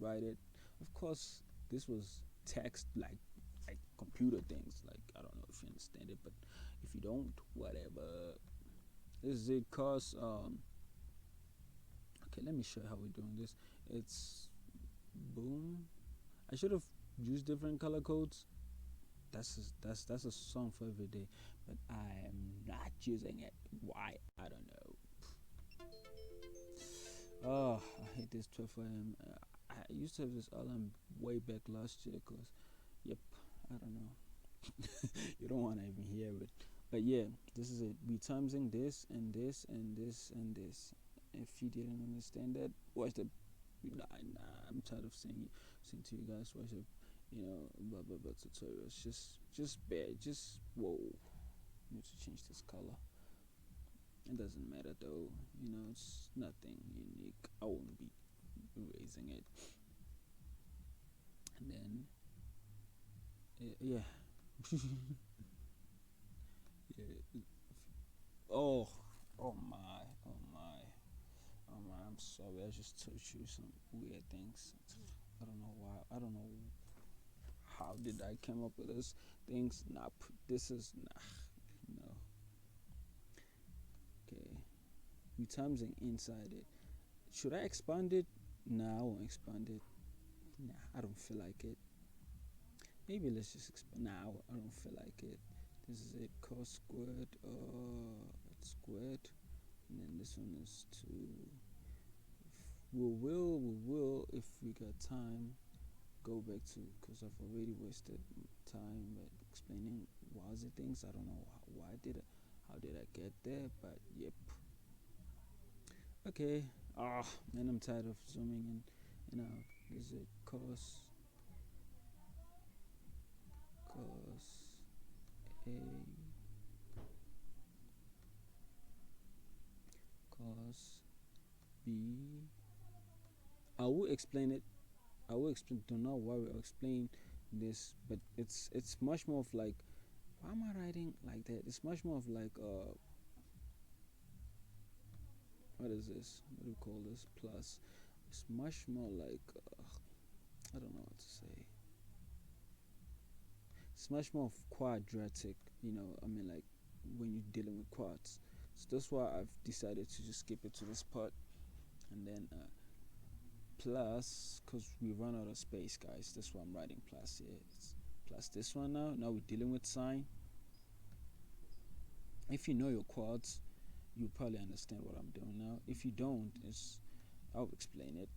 write it. Of course, this was text like computer things. Like I don't know if you understand it, but if you don't, whatever. This is it. Cause okay, let me show you how we're doing this. It's boom. I should have used different color codes. That's a song for every day, but I am not using it. Why? I don't know. Oh, I hate this 12 a.m. I used to have this alarm way back last year. Cause, yep, I don't know. You don't want to even hear it, but yeah, this is it. We timesing this and this and this and this. If you didn't understand that, watch the. Nah, I'm tired of saying to you guys. Watch the, blah blah blah tutorials. Just bad. Just whoa. I need to change this color. It doesn't matter though. It's nothing unique. I won't be erasing it. And then, yeah. Yeah. Oh, oh my, oh my, oh my. I'm sorry. I just told you some weird things. I don't know why. I don't know how did I come up with this things. Nah, this is no. Okay, we times and inside it. Should I expand it? Nah, I won't expand it. Nah, I don't feel like it. Maybe let's just expand. Nah, I don't feel like it. This is it. Cos squared. It's squared. And then this one is 2. We will, if we got time, go back to, because I've already wasted time by explaining WASI things. I don't know how did I get there, but yep. Okay. Man, I'm tired of zooming in and out. This is it. Cos A cos B. I will explain it. I will explain. Do not worry. I'll explain this, but it's much more of like, why am I writing like that? It's much more of like what is this? What do we call this? Plus. It's much more like I don't know what to say. It's much more of quadratic. I mean, like when you're dealing with quads. So that's why I've decided to just skip it to this part, and then plus, because we run out of space, guys. That's why I'm writing plus here. It's plus this one now. Now we're dealing with sine. If you know your quads, you probably understand what I'm doing now. If you don't, I'll explain it.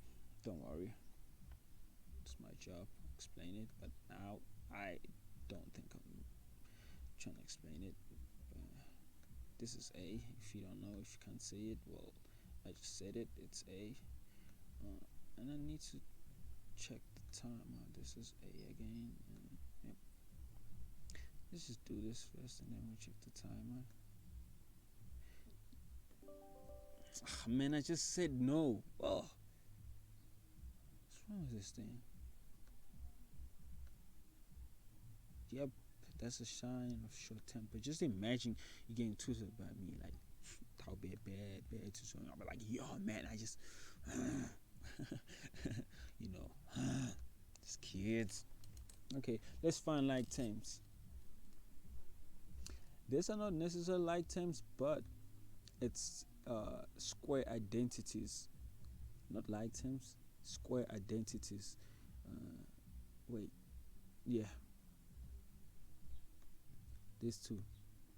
Don't worry. It's my job. Explain it. But now I don't think I'm trying to explain it. This is A. If you don't know, if you can't say it, well, I just said it. It's A. And I need to check the time. This is A again. And yep. Let's just do this first, and then we check the timer. Man, I just said no. Oh, what's wrong with this thing? Yep, that's a sign of short temper. Just imagine you getting tutored by me, like that would be a bad tutor. I'll be like, yo, man, I just, these kids. Okay, let's find like terms. These are not necessarily like terms, but it's square identities, not like terms. Square identities. Wait, yeah, these two,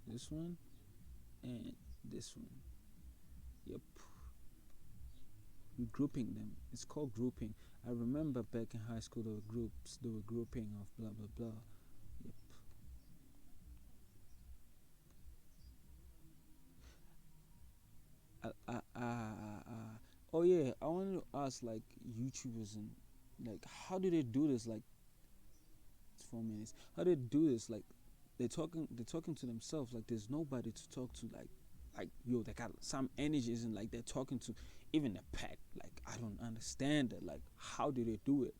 this one and this one. Yep. We're grouping them. It's called grouping. I remember back in high school there were groups. There were grouping of blah blah blah. Yep. Oh yeah, I wanted to ask like YouTubers and like how do they do this? Like it's 4 minutes. How do they do this? Like they're talking to themselves. Like there's nobody to talk to. Like yo, they got some energy, isn't like they're talking to even a pet. Like I don't understand it. Like how do they do it?